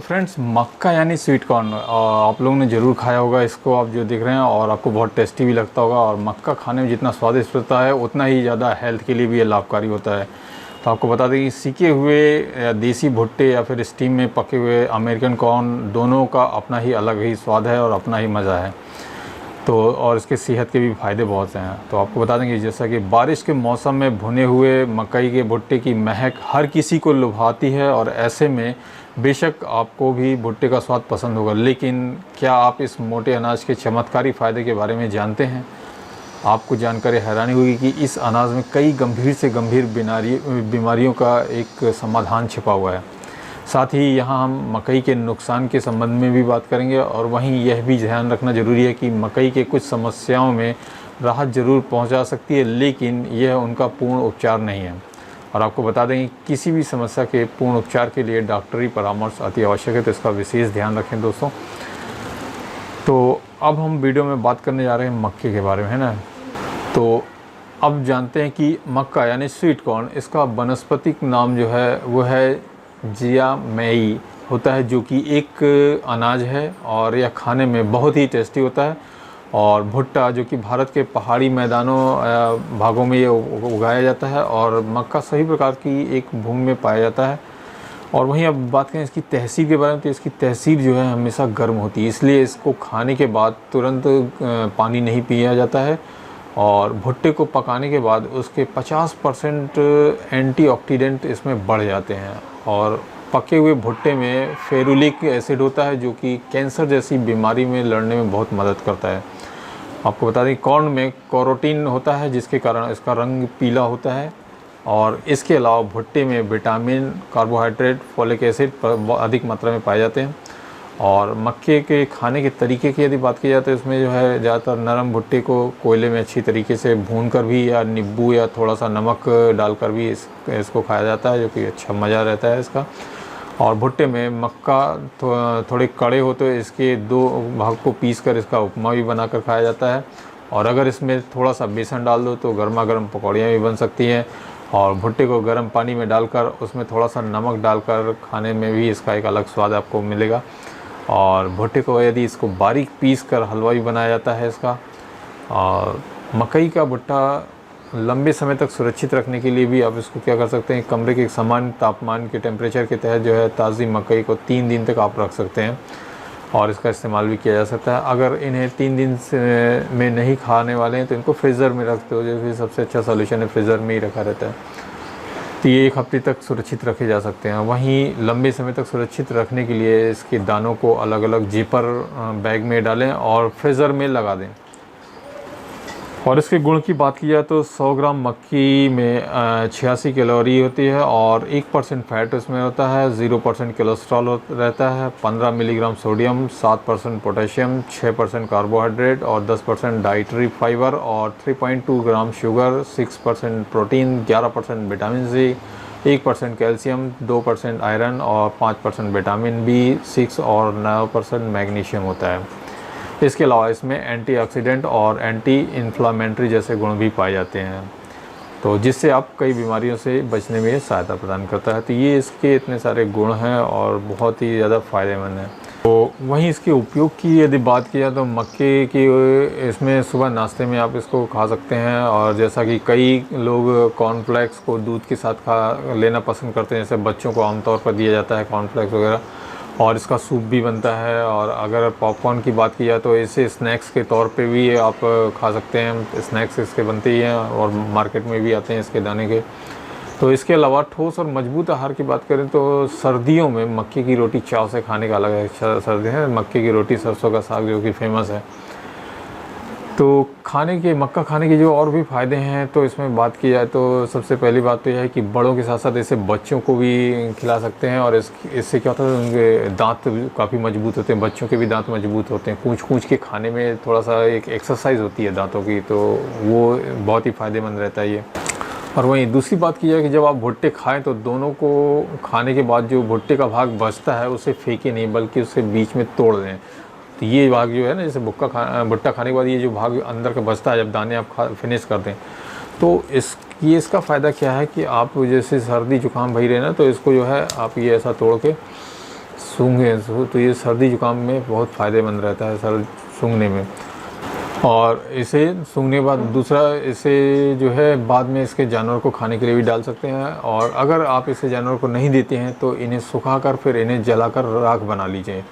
Friends, मक्का यानी sweet corn आप लोगों ने ज़रूर खाया होगा। इसको आप जो देख रहे हैं और आपको बहुत टेस्टी भी लगता होगा। और मक्का खाने में जितना स्वादिष्ट होता है उतना ही ज़्यादा हेल्थ के लिए भी ये लाभकारी होता है। तो आपको बता दें कि सीके हुए या देसी भुट्टे या फिर स्टीम में पके हुए अमेरिकन कॉर्न, दोनों का अपना ही अलग ही स्वाद है और अपना ही मज़ा है। तो और इसके सेहत के भी फ़ायदे बहुत हैं। तो आपको बता देंगे जैसा कि बारिश के मौसम में भुने हुए मकई के भुट्टे की महक हर किसी को लुभाती है। और ऐसे में बेशक आपको भी भुट्टे का स्वाद पसंद होगा, लेकिन क्या आप इस मोटे अनाज के चमत्कारी फ़ायदे के बारे में जानते हैं? आपको जानकर हैरानी होगी कि इस अनाज में कई गंभीर से गंभीर बीमारियों का एक समाधान छिपा हुआ है। साथ ही यहाँ हम मकई के नुकसान के संबंध में भी बात करेंगे। और वहीं यह भी ध्यान रखना ज़रूरी है कि मकई के कुछ समस्याओं में राहत ज़रूर पहुँचा सकती है, लेकिन यह उनका पूर्ण उपचार नहीं है। और आपको बता दें कि किसी भी समस्या के पूर्ण उपचार के लिए डॉक्टरी परामर्श अति आवश्यक है, तो इसका विशेष ध्यान रखें दोस्तों। तो अब हम वीडियो में बात करने जा रहे हैं मक्के के बारे में, है ना। तो अब जानते हैं कि मक्का यानी स्वीट कॉर्न, इसका वनस्पतिक नाम जो है वो है जिया मेई होता है, जो कि एक अनाज है और यह खाने में बहुत ही टेस्टी होता है। और भुट्टा जो कि भारत के पहाड़ी मैदानों भागों में ये उगाया जाता है। और मक्का सभी प्रकार की एक भूमि में पाया जाता है। और वहीं अब बात करें इसकी तहसीर के बारे में, तो इसकी तहसीर जो है हमेशा गर्म होती है, इसलिए इसको खाने के बाद तुरंत पानी नहीं पिया जाता है। और भुट्टे को पकाने के बाद उसके 50% एंटीऑक्सीडेंट इसमें बढ़ जाते हैं। और पके हुए भुट्टे में फेरुलिक एसिड होता है, जो कि कैंसर जैसी बीमारी में लड़ने में बहुत मदद करता है। आपको बता दें कॉर्न में कैरोटीन होता है, जिसके कारण इसका रंग पीला होता है। और इसके अलावा भुट्टे में विटामिन, कार्बोहाइड्रेट, फोलिक एसिड अधिक मात्रा में पाए जाते हैं। और मक्के के खाने के तरीके की यदि बात की जाए तो इसमें जो है ज़्यादातर नरम भुट्टे को कोयले में अच्छी तरीके से भून कर भी या नींबू या थोड़ा सा नमक डालकर भी इसको खाया जाता है, जो कि अच्छा मज़ा रहता है इसका। और भुट्टे में मक्का थोड़े कड़े हो तो इसके दो भाग को पीस कर इसका उपमा भी बनाकर खाया जाता है। और अगर इसमें थोड़ा सा बेसन डाल दो तो गर्मा गर्म पकौड़ियाँ भी बन सकती हैं। और भुट्टे को गर्म पानी में डालकर उसमें थोड़ा सा नमक डालकर खाने में भी इसका एक अलग स्वाद आपको मिलेगा। और भुट्टे को यदि इसको बारीक पीस कर हलवा भी बनाया जाता है इसका। और मकई का भुट्टा लंबे समय तक सुरक्षित रखने के लिए भी आप इसको क्या कर सकते हैं, कमरे के एक समान तापमान के टेम्परेचर के तहत जो है ताज़ी मकई को 3 दिन तक आप रख सकते हैं और इसका इस्तेमाल भी किया जा सकता है। अगर इन्हें 3 दिन में नहीं खाने वाले हैं तो इनको फ्रीज़र में रखते हो, जो कि सबसे अच्छा सोल्यूशन है, फ्रीज़र में ही रखा रहता है। तो ये 1 हफ्ते तक सुरक्षित रखे जा सकते हैं। वहीं लंबे समय तक सुरक्षित रखने के लिए इसके दानों को अलग अलग जिपर बैग में डालें और फ्रीज़र में लगा दें। और इसके गुण की बात की जाए तो 100 ग्राम मक्की में 86 कैलोरी होती है और 1% फैट इसमें होता है, 0% कोलेस्ट्रॉल रहता है, 15 मिलीग्राम सोडियम, 7% पोटेशियम, 6% कार्बोहाइड्रेट और 10% डाइटरी फाइबर और 3.2 gram sugar, 6% protein, 11% vitamin C, 1% calcium, 2% iron और 5% विटामिन B6 और 9% मैग्नीशियम होता है। इसके अलावा इसमें एंटीऑक्सीडेंट और एंटी इन्फ्लामेटरी जैसे गुण भी पाए जाते हैं, तो जिससे आप कई बीमारियों से बचने में सहायता प्रदान करता है। तो ये इसके इतने सारे गुण हैं और बहुत ही ज़्यादा फ़ायदेमंद हैं। तो वहीं इसके उपयोग की यदि बात की जाए तो मक्के की इसमें सुबह नाश्ते में आप इसको खा सकते हैं। और जैसा कि कई लोग कॉर्नफ्लेक्स को दूध के साथ लेना पसंद करते हैं, जैसे बच्चों को आमतौर पर दिया जाता है कॉर्नफ्लेक्स वगैरह, और इसका सूप भी बनता है। और अगर पॉपकॉर्न की बात की जाए तो इसे स्नैक्स के तौर पे भी आप खा सकते हैं। स्नैक्स इसके बनते ही हैं और मार्केट में भी आते हैं इसके दाने के। तो इसके अलावा ठोस और मजबूत आहार की बात करें तो सर्दियों में मक्के की रोटी चाव से खाने का अलग है। सर्दी है मक्के की रोटी, सरसों का साग जो कि फेमस है। तो मक्का खाने के जो और भी फ़ायदे हैं तो इसमें बात की जाए तो सबसे पहली बात तो यह है कि बड़ों के साथ साथ इसे बच्चों को भी खिला सकते हैं। और इससे क्या होता है, उनके दांत काफ़ी मजबूत होते हैं, बच्चों के भी दांत मजबूत होते हैं। कूच के खाने में थोड़ा सा एक एक्सरसाइज होती है दांतों की, तो वो बहुत ही फ़ायदेमंद रहता है ये। और वहीं दूसरी बात की जाए कि जब आप भुट्टे खाएं तो दोनों को खाने के बाद जो भुट्टे का भाग बचता है उसे फेंके नहीं, बल्कि उसे बीच में तोड़ दें। तो ये भाग जो है ना, जैसे भुट्टा खाने के बाद ये जो भाग अंदर का बचता है, जब दाने आप फिनिश कर दें तो इसका फ़ायदा क्या है कि आप जैसे सर्दी जुकाम भई रहे ना, तो इसको जो है आप ये ऐसा तोड़ के सूंघें तो ये सर्दी जुकाम में बहुत फ़ायदेमंद रहता है सर सूंघने में। और इसे सूंघने के बाद दूसरा, इसे जो है बाद में इसके जानवर को खाने के लिए भी डाल सकते हैं। और अगर आप इसे जानवर को नहीं देते हैं तो इन्हें सुखाकर फिर इन्हें जलाकर राख बना लीजिए।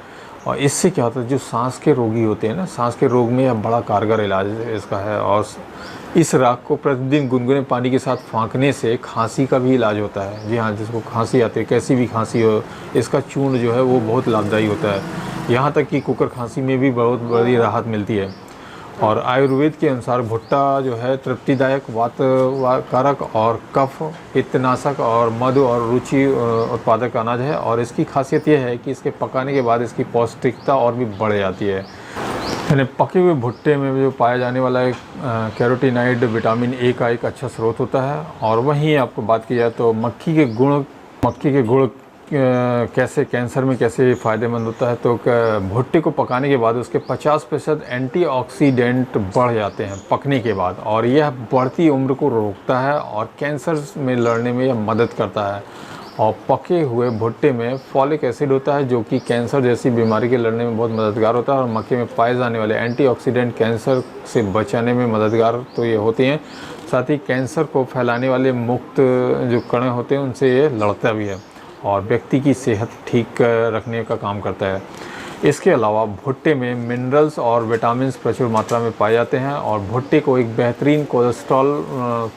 और इससे क्या होता है, जो सांस के रोगी होते हैं ना, सांस के रोग में यह बड़ा कारगर इलाज इसका है। और इस राख को प्रतिदिन गुनगुने पानी के साथ फाँकने से खांसी का भी इलाज होता है। जी हाँ, जिसको खांसी आती है, कैसी भी खांसी हो, इसका चूर्ण जो है वो बहुत लाभदायी होता है। यहाँ तक कि कुकर खांसी में भी बहुत बड़ी राहत मिलती है। और आयुर्वेद के अनुसार भुट्टा जो है तृप्तिदायक, वातकारक और कफ पित्तनाशक और मधु और रुचि उत्पादक अनाज है। और इसकी खासियत यह है कि इसके पकाने के बाद इसकी पौष्टिकता और भी बढ़ जाती है। यानी पके हुए भुट्टे में जो पाया जाने वाला एक कैरोटीनॉइड विटामिन ए का एक अच्छा स्रोत होता है। और वहीं आपको बात की जाए तो मक्की के गुण कैसे कैंसर में कैसे फ़ायदेमंद होता है, तो भुट्टे को पकाने के बाद उसके 50% एंटीऑक्सीडेंट बढ़ जाते हैं पकने के बाद। और यह बढ़ती उम्र को रोकता है और कैंसर में लड़ने में यह मदद करता है। और पके हुए भुट्टे में फॉलिक एसिड होता है जो कि कैंसर जैसी बीमारी के लड़ने में बहुत मददगार होता है। और मक्के में पाए जाने वाले एंटीऑक्सीडेंट कैंसर से बचाने में मददगार तो ये होते हैं, साथ ही कैंसर को फैलाने वाले मुक्त जो कण होते हैं उनसे ये लड़ता भी है और व्यक्ति की सेहत ठीक रखने का काम करता है। इसके अलावा भुट्टे में मिनरल्स और विटामिन्स प्रचुर मात्रा में पाए जाते हैं। और भुट्टे को एक बेहतरीन कोलेस्ट्रॉल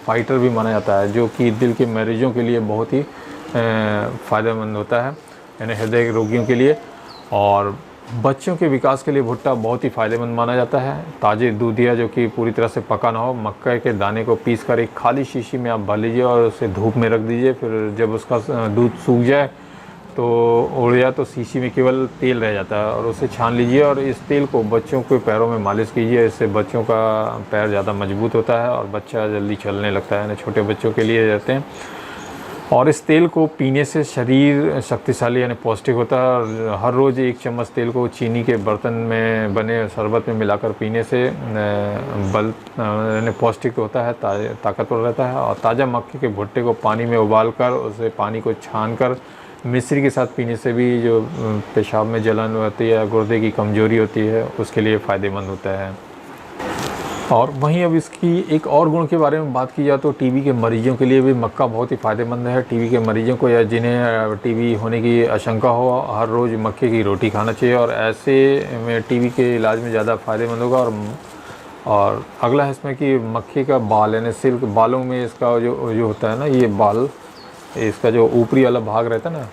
फाइटर भी माना जाता है, जो कि दिल के मरीजों के लिए बहुत ही फ़ायदेमंद होता है, यानी हृदय रोगियों के लिए। और बच्चों के विकास के लिए भुट्टा बहुत ही फ़ायदेमंद माना जाता है। ताज़े दूधिया जो कि पूरी तरह से पका ना हो, मक्के के दाने को पीसकर एक खाली शीशी में आप भर लीजिए और उसे धूप में रख दीजिए। फिर जब उसका दूध सूख जाए तो उड़ जाए तो शीशी में केवल तेल रह जाता है और उसे छान लीजिए। और इस तेल को बच्चों के पैरों में मालिश कीजिए। इससे बच्चों का पैर ज़्यादा मजबूत होता है और बच्चा जल्दी चलने लगता है। छोटे बच्चों के लिए रहते हैं। और इस तेल को पीने से शरीर शक्तिशाली यानी पौष्टिक होता है। और हर रोज़ 1 चम्मच तेल को चीनी के बर्तन में बने शरबत में मिलाकर पीने से बल यानी पौष्टिक होता है, ताकतवर रहता है। और ताज़ा मक्के के भुट्टे को पानी में उबालकर उसे पानी को छानकर मिश्री के साथ पीने से भी जो पेशाब में जलन होती है, गुर्दे की कमजोरी होती है, उसके लिए फ़ायदेमंद होता है। और वहीं अब इसकी एक और गुण के बारे में बात की जाए तो टीबी के मरीजों के लिए भी मक्का बहुत ही फ़ायदेमंद है। टीबी के मरीजों को या जिन्हें टीबी होने की आशंका हो, हर रोज़ मक्के की रोटी खाना चाहिए और ऐसे में टीबी के इलाज में ज़्यादा फ़ायदेमंद होगा। और अगला है इसमें कि मक्के का बाल यानी सिल्क, बालों में इसका जो होता है ना, ये बाल, इसका जो ऊपरी वाला भाग रहता है ना,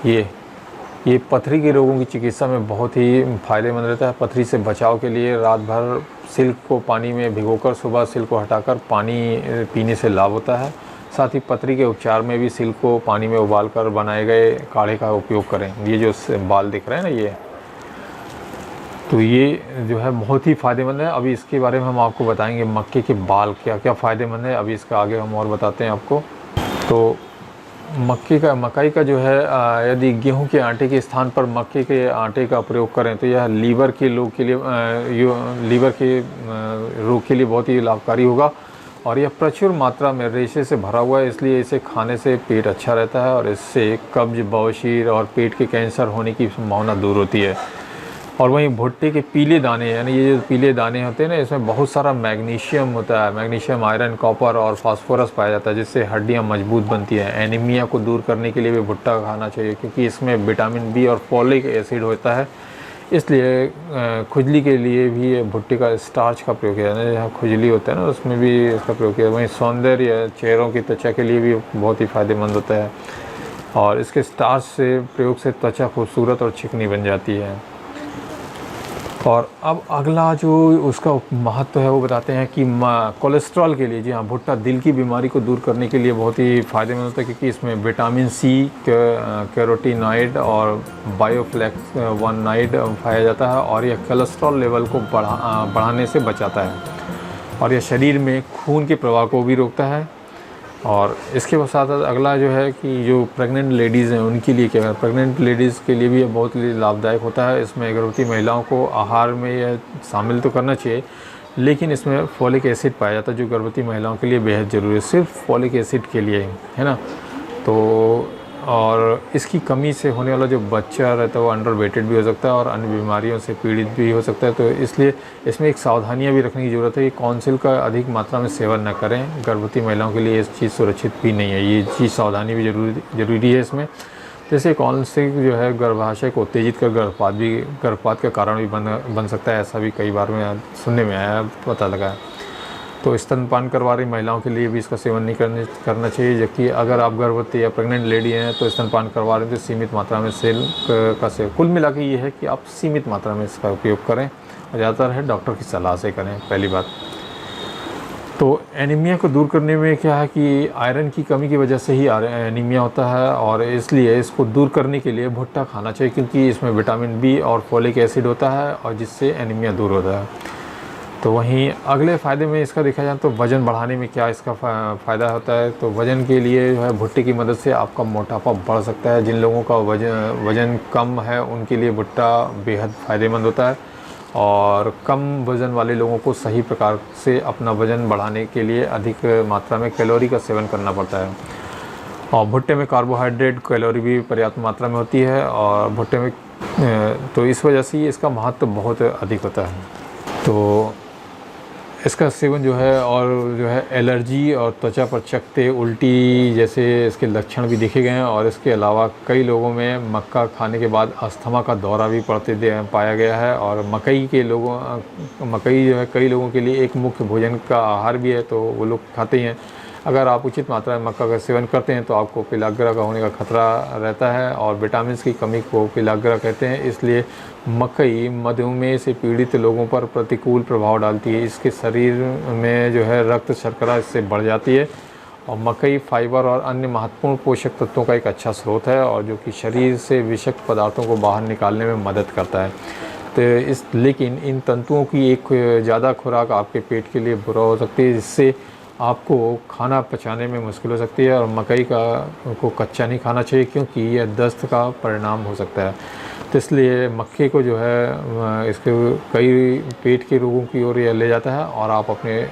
ये पथरी के रोगों की चिकित्सा में बहुत ही फ़ायदेमंद रहता है। पथरी से बचाव के लिए रात भर सिल्क को पानी में भिगोकर सुबह सिल्क को हटाकर पानी पीने से लाभ होता है। साथ ही पथरी के उपचार में भी सिल्क को पानी में उबालकर बनाए गए काढ़े का उपयोग करें। ये जो बाल दिख रहे हैं ना, ये जो है बहुत ही फ़ायदेमंद है। अभी इसके बारे में हम आपको बताएंगे मक्के के बाल क्या क्या फ़ायदेमंद है। अभी इसका आगे हम और बताते हैं आपको। तो मकई का जो है, यदि गेहूं के आटे के स्थान पर मक्के के आटे का प्रयोग करें तो यह लीवर के रोग के लिए बहुत ही लाभकारी होगा। और यह प्रचुर मात्रा में रेशे से भरा हुआ है, इसलिए इसे खाने से पेट अच्छा रहता है और इससे कब्ज, बवासीर और पेट के कैंसर होने की संभावना दूर होती है। और वहीं भुट्टे के पीले दाने, यानी ये जो पीले दाने होते हैं ना, इसमें बहुत सारा मैग्नीशियम होता है। मैग्नीशियम, आयरन, कॉपर और फास्फोरस पाया जाता है, जिससे हड्डियां मजबूत बनती हैं। एनीमिया को दूर करने के लिए भी भुट्टा खाना चाहिए, क्योंकि इसमें विटामिन बी और फॉलिक एसिड होता है। इसलिए खुजली के लिए भी ये भुट्टे का स्टार्च का प्रयोग किया जाता है। जहाँ खुजली होता है ना, उसमें भी इसका प्रयोग किया। वहीं सौंदर्य, चेहरों की त्वचा के लिए भी बहुत ही फ़ायदेमंद होता है और इसके स्टार्च से प्रयोग से त्वचा खूबसूरत और चिकनी बन जाती है। और अब अगला जो उसका महत्व है वो बताते हैं कि कोलेस्ट्रॉल के लिए, जी हाँ, भुट्टा दिल की बीमारी को दूर करने के लिए बहुत ही फ़ायदेमंद होता है, क्योंकि इसमें विटामिन सी, कैरोटीनॉइड और बायोफ्लेवोनॉइड पाया जाता है और यह कोलेस्ट्रॉल लेवल को बढ़ाने से बचाता है और यह शरीर में खून के प्रवाह को भी रोकता है। और इसके साथ अगला जो है कि जो प्रेग्नेंट लेडीज़ हैं उनके लिए क्या है, प्रेग्नेंट लेडीज़ के लिए भी ये बहुत लाभदायक होता है। इसमें गर्भवती महिलाओं को आहार में यह शामिल तो करना चाहिए, लेकिन इसमें फॉलिक एसिड पाया जाता है जो गर्भवती महिलाओं के लिए बेहद ज़रूरी है, सिर्फ फॉलिक एसिड के लिए, है ना। तो और इसकी कमी से होने वाला जो बच्चा रहता है वो अंडर वेटेड भी हो सकता है और अन्य बीमारियों से पीड़ित भी हो सकता है। तो इसलिए इसमें एक सावधानियां भी रखने की ज़रूरत है कि कॉन्सिल का अधिक मात्रा में सेवन न करें। गर्भवती महिलाओं के लिए इस चीज़ सुरक्षित भी नहीं है, ये चीज़ सावधानी भी ज़रूरी है इसमें। जैसे कॉन्सिल जो है गर्भाशय को उत्तेजित कर गर्भपात का कारण भी बन सकता है, ऐसा भी कई बार में सुनने में आया, पता लगा है। तो स्तनपान करवा रही महिलाओं के लिए भी इसका सेवन नहीं करना चाहिए। जबकि अगर आप गर्भवती या प्रेग्नेंट लेडी हैं तो स्तनपान करवा रहे हैं तो सीमित मात्रा में सेल का सेवन, कुल मिला के ये है कि आप सीमित मात्रा में इसका उपयोग करें और ज़्यादातर है डॉक्टर की सलाह से करें, पहली बात। तो एनीमिया को दूर करने में क्या है कि आयरन की कमी की वजह से ही एनीमिया होता है और इसलिए इसको दूर करने के लिए भुट्टा खाना चाहिए, क्योंकि इसमें विटामिन बी और फोलिक एसिड होता है और जिससे एनीमिया दूर होता है। तो वहीं अगले फ़ायदे में इसका देखा जाए तो वज़न बढ़ाने में क्या इसका फ़ायदा होता है। तो वज़न के लिए जो है भुट्टे की मदद से आपका मोटापा बढ़ सकता है। जिन लोगों का वज़न कम है उनके लिए भुट्टा बेहद फ़ायदेमंद होता है और कम वज़न वाले लोगों को सही प्रकार से अपना वज़न बढ़ाने के लिए अधिक मात्रा में कैलोरी का सेवन करना पड़ता है। और भुट्टे में कार्बोहाइड्रेट कैलोरी भी पर्याप्त मात्रा में होती है और भुट्टे में तो इस वजह से इसका महत्व बहुत अधिक होता है। तो इसका सेवन जो है और जो है एलर्जी और त्वचा पर चकत्ते, उल्टी जैसे इसके लक्षण भी देखे गए हैं। और इसके अलावा कई लोगों में मक्का खाने के बाद अस्थमा का दौरा भी पाया गया है। और मकई जो है कई लोगों के लिए एक मुख्य भोजन का आहार भी है, तो वो लोग खाते ही हैं। अगर आप उचित मात्रा में मक्का का सेवन करते हैं तो आपको पेलाग्रा का होने का खतरा रहता है और विटामिन की कमी को पेलाग्रा कहते हैं। इसलिए मकई मधुमेह से पीड़ित लोगों पर प्रतिकूल प्रभाव डालती है। इसके शरीर में जो है रक्त शर्करा इससे बढ़ जाती है। और मकई फाइबर और अन्य महत्वपूर्ण पोषक तत्वों का एक अच्छा स्रोत है और जो कि शरीर से विषाक्त पदार्थों को बाहर निकालने में मदद करता है। तो लेकिन इन तंतुओं की एक ज़्यादा खुराक आपके पेट के लिए बुरा हो सकती है, जिससे आपको खाना पचाने में मुश्किल हो सकती है। और मकई को कच्चा नहीं खाना चाहिए, क्योंकि यह दस्त का परिणाम हो सकता है। तो इसलिए मक्के को जो है इसके कई पेट के रोगों की ओर यह ले जाता है। और आप अपने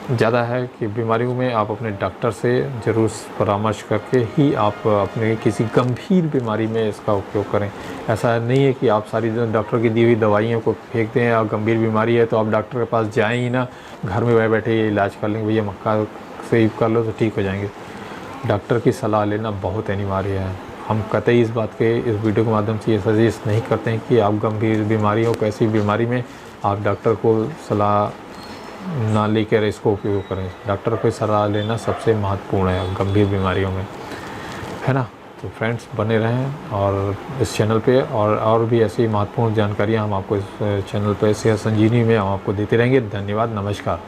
ज़्यादा है कि बीमारियों में आप अपने डॉक्टर से ज़रूर परामर्श करके ही आप अपने किसी गंभीर बीमारी में इसका उपयोग करें। ऐसा नहीं है कि आप सारी डॉक्टर की दी हुई दवाइयों को फेंक दें और गंभीर बीमारी है तो आप डॉक्टर के पास जाएं ही ना, घर में बैठे ये इलाज कर लेंगे, भैया मक्का सेव कर लो तो ठीक हो जाएंगे। डॉक्टर की सलाह लेना बहुत अनिवार्य है। हम कतई इस बात के इस वीडियो के माध्यम से ये सजेस्ट नहीं करते हैं कि आप गंभीर बीमारियों कैसी बीमारी में आप डॉक्टर को सलाह ना लेकर इसको उपयोग करें। डॉक्टर को सलाह लेना सबसे महत्वपूर्ण है गंभीर बीमारियों में, है ना। तो फ्रेंड्स बने रहें और इस चैनल पे और भी ऐसी महत्वपूर्ण जानकारियाँ हम आपको इस चैनल पे सेहत संजीवनी में हम आपको देते रहेंगे। धन्यवाद, नमस्कार।